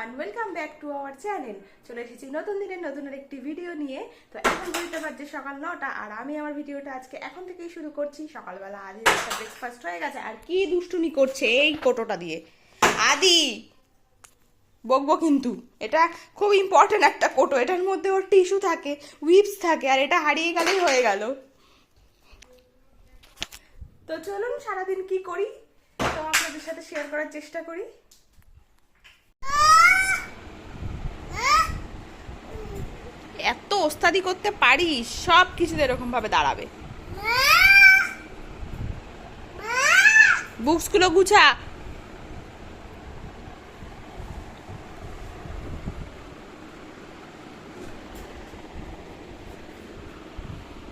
Everyone, welcome back to our channel. চলে এসেছি নতুন দিনের নতুন একটি ভিডিও নিয়ে। তো এখন ঘড়িতে বাজছে সকাল 9টা আর আমি আমার ভিডিওটা আজকে এখন থেকেই শুরু করছি। সকালবেলা আদি একটা ব্রেকফাস্ট হয়ে গেছে। আর কি দুষ্টুমি করছে এই কোটোটা দিয়ে আদি, বকবো কিন্তু। এটা খুব ইম্পর্টেন্ট একটা কোটো, এটার মধ্যে ওর টিস্যু থাকে, উইপস থাকে, আর এটা হারিয়ে গেলেই হয়ে গেল। তো চলুন সারাদিন কি করি তো আপনাদের সাথে শেয়ার করার চেষ্টা করি। এত ওস্তাদি করতে পারিস, সব কিছুতে এরকম ভাবে দাঁড়াবে। বুকস গুলো গুছা।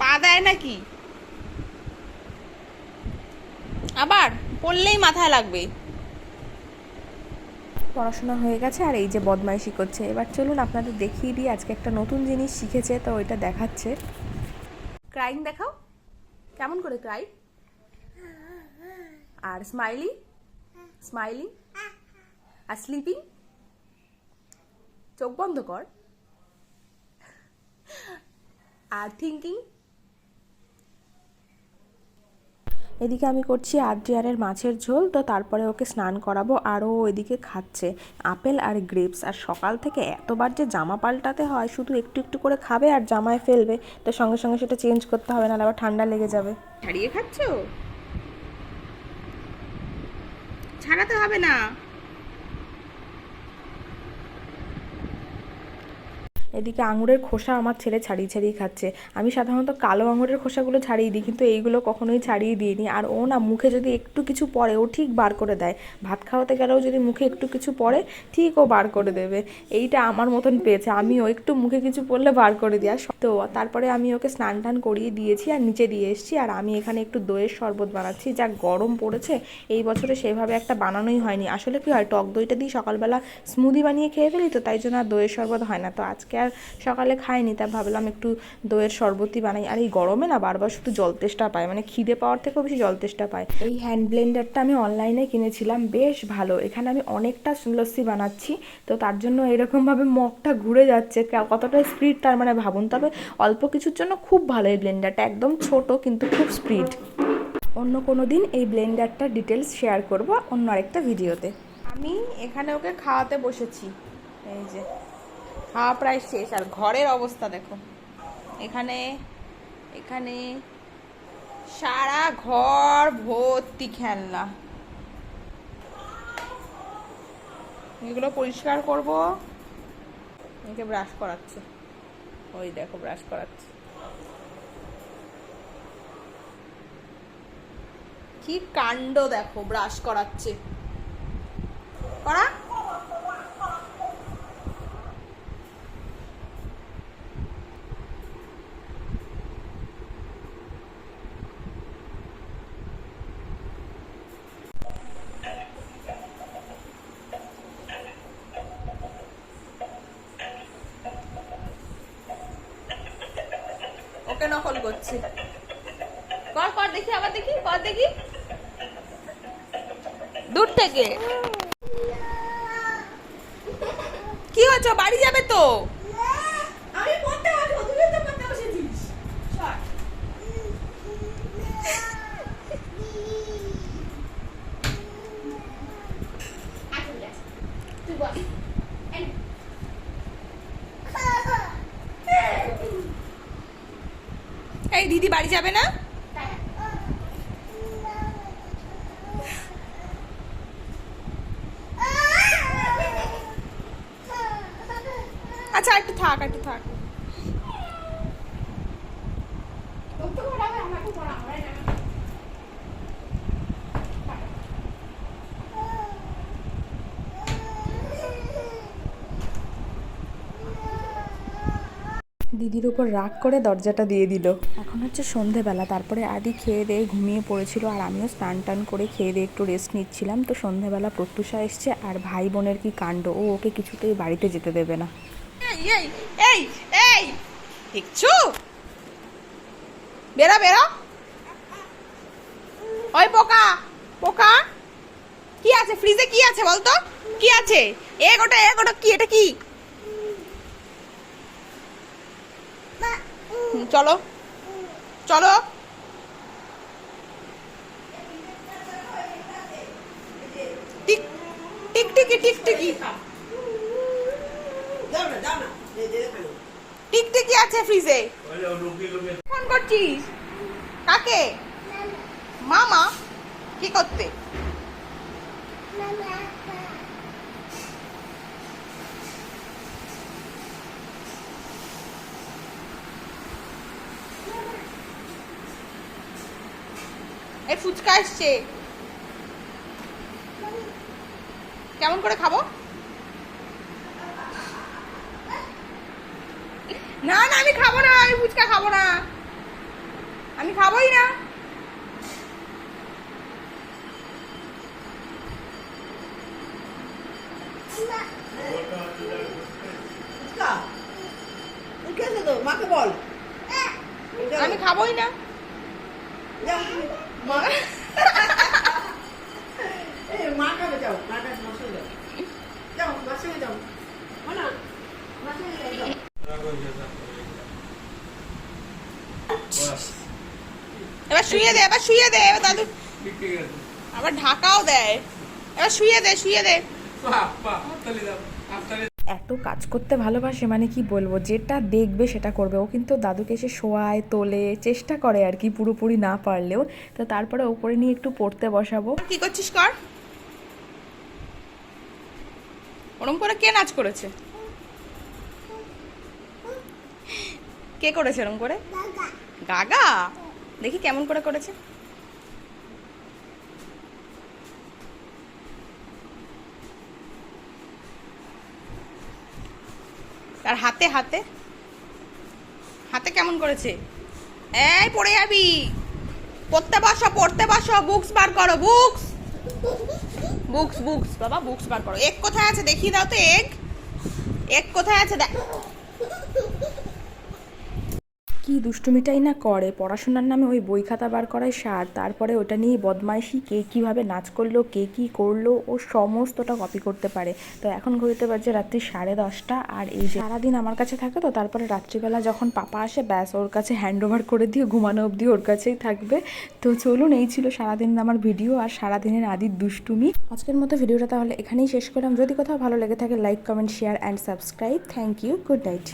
পা দেয় নাকি আবার? পড়লেই মাথায় লাগবে। পড়াশোনা হয়ে গেছে আর এই যে বদমাইশি করছে। এবার চলুন আপনাদের দেখিয়ে দিই আজকে একটা নতুন জিনিস শিখেছে, তো ওইটা দেখাচ্ছে। ক্রাইং দেখাও, কেমন করে Cry. R smiley, smiling, are sleeping. চোখ বন্ধ কর। Are thinking. এদিকে আমি করছি আদ্রিয়ানের মাছের ঝোল, তো তারপরে ওকে স্নান করাবো আর ও এদিকে খাচ্ছে আপেল আর গ্রেপস। আর সকাল থেকে এতবার যে জামা পাল্টাতে হয়, শুধু একটু একটু করে খাবে আর জামায় ফেলবে, তো সঙ্গে সঙ্গে সেটা চেঞ্জ করতে হবে, নাহলে আবার ঠান্ডা লেগে যাবে। ছাড়িয়ে খাচ্ছো? ছাড়াতে হবে না। এদিকে আঙুরের খোসা আমার ছেলে ছাড়িয়ে ছাড়িয়ে খাচ্ছে। আমি সাধারণত কালো আঙুরের খোসাগুলো ছাড়িয়ে দিই, কিন্তু এইগুলো কখনোই ছাড়িয়ে দিইনি। আর ও না, মুখে যদি একটু কিছু পড়ে ও ঠিক বার করে দেয়। ভাত খাওয়াতে গেলেও যদি মুখে একটু কিছু পড়ে, ঠিক ও বার করে দেবে। এইটা আমার মতন পেয়েছে, আমিও একটু মুখে কিছু পড়লে বার করে দিই। আর তো তারপরে আমি ওকে স্নান টান করিয়ে দিয়েছি আর নিচে দিয়ে এসেছি। আর আমি এখানে একটু দইয়ের শরবত বানাচ্ছি। যা গরম পড়েছে, এই বছরে সেভাবে একটা বানানোই হয়নি। আসলে কি হয়, টক দইটা দিয়ে সকালবেলা স্মুদি বানিয়ে খেয়ে ফেলি, তো তাই জন্য আর দইয়ের শরবত হয় না। তো আজকে আর সকালে খাইনি, তা ভাবলাম একটু দইয়ের শরবতই বানাই। আর এই গরমে না বারবার শুধু জল তেষ্টা পায়, মানে খিদে পাওয়ার থেকেও বেশি জল তেষ্টা পায়। এই হ্যান্ড ব্লেন্ডারটা আমি অনলাইনে কিনেছিলাম, বেশ ভালো। এখানে আমি অনেকটা লস্যি বানাচ্ছি, তো তার জন্য এরকমভাবে মগটা ঘুরে যাচ্ছে। কতটা স্পিড তার মানে ভাবুন। তবে অল্প কিছুর জন্য খুব ভালো এই ব্লেন্ডারটা, একদম ছোট কিন্তু খুব স্পিড। অন্য কোনো দিন এই ব্লেন্ডারটার ডিটেলস শেয়ার করব অন্য আরেকটা ভিডিওতে। আমি এখানে ওকে খাওয়াতে বসেছি, এই যে খাওয়া প্রায় শেষ। আর ঘরের অবস্থা দেখো, এখানে এখানে সারা ঘর ভর্তি খেলনা। এগুলো পরিষ্কার করব। একে ব্রাশ করাচ্ছে, ওই দেখো ব্রাশ করাচ্ছে। কি কাণ্ড দেখো, ব্রাশ করাচ্ছে। করা ওকে নকল করছে। কর কর দেখি, আবার দেখি, কর দেখি দূর থেকে। কি হচ্ছে, বাড়ি যাবে তো? আমি পড়তে বসবো, তুই তো পড়তে বসেছিস। তুই বল। এই দিদি বাড়ি যাবে না? আচ্ছা একটু থাক, একটু থাক। দিদির উপর রাগ করে দরজাটা দিয়ে দিল। এখন হচ্ছে সন্ধেবেলা, তারপরে আদি খেয়ে দিয়ে ঘুমিয়ে পড়েছিল আর আমিও স্নান টান করে খেয়ে দিয়ে একটু রেস্ট নিচ্ছিলাম। তো সন্ধেবেলা প্রত্যুষা এসছে, আর ভাই বোনের কি কাণ্ড, ও ওকে কিছুতেই বাড়িতে যেতে দেবে না। এই এই এই এই দেখছো, বেরা বেরা। ওই পোকা পোকা, কি আছে ফ্রিজে? কি আছে বলতো? কি আছে? এগোটা কি? এটা কি? চলো চলো। টিক টিকটিকি টিকটিকি টিকটিকি আছে ফ্রিজে। ফোন করছিস কাকে? মামা? কি করতে? এই ফুচকা এসছে, কেমন করে খাবো? না না আমি খাবো না, আমি ফুচকা খাবো না, আমি খাবোই না। মাকে বল আমি খাবোই না। মা খাবে, যাও মার কাছে মার সঙ্গে যাও, মার সঙ্গে যাও না, মার সঙ্গে যাও। এবার শুয়ে দে, এবার শুয়ে দে, এবার দাদু আবার ঢাকাও দেয়। এবার শুয়ে দে, শুয়ে দে। এত কাজ করতে ভালোবাসে মানে কি বলবো, যেটা দেখবে সেটা করবে। ও কিন্তু দাদুকে এসে শোয়ায়, তোলে, চেষ্টা করে আর কি, পুরোপুরি না পারলেও। তো তারপরে ওপরে নিয়ে একটু পড়তে বসাবো। কি করছিস কর। ওরম করে কে নাচ করেছে? কে করেছে ওরম করে? গাগা। দেখি কেমন করে করেছে। তার হাতে হাতে হাতে কেমন করেছে? এই পড়ে যাবি। পড়তে বসো, বুকস বার করো, বুকস বুকস বুকস বাবা, বুকস বার করো। এক কোথায় আছে দেখিয়ে দাও তো, এক কোথায় আছে দেখ। কি দুষ্টুমিটাই না করে, পড়াশোনার নামে ওই বই খাতা বার করায় সার, তারপরে ওটা নিয়ে বদমাইশি, কে কীভাবে নাচ করলো, কে কী করলো, ও সমস্তটা কপি করতে পারে। তো এখন ঘড়িতে বাজে রাত্রি 10:30, আর এই যে সারাদিন আমার কাছে থাকে, তো তারপরে রাত্রিবেলা যখন পাপা আসে ব্যাস ওর কাছে হ্যান্ড ওভার করে দিয়ে ঘুমানো অবধি ওর কাছেই থাকবে। তো চলুন, এই ছিল সারাদিন আমার ভিডিও আর সারাদিনের আদির দুষ্টুমি। আজকের মতো ভিডিওটা তাহলে এখানেই শেষ করলাম। যদি কোথাও ভালো লেগে থাকে like, comment, share and subscribe. Thank you, good night.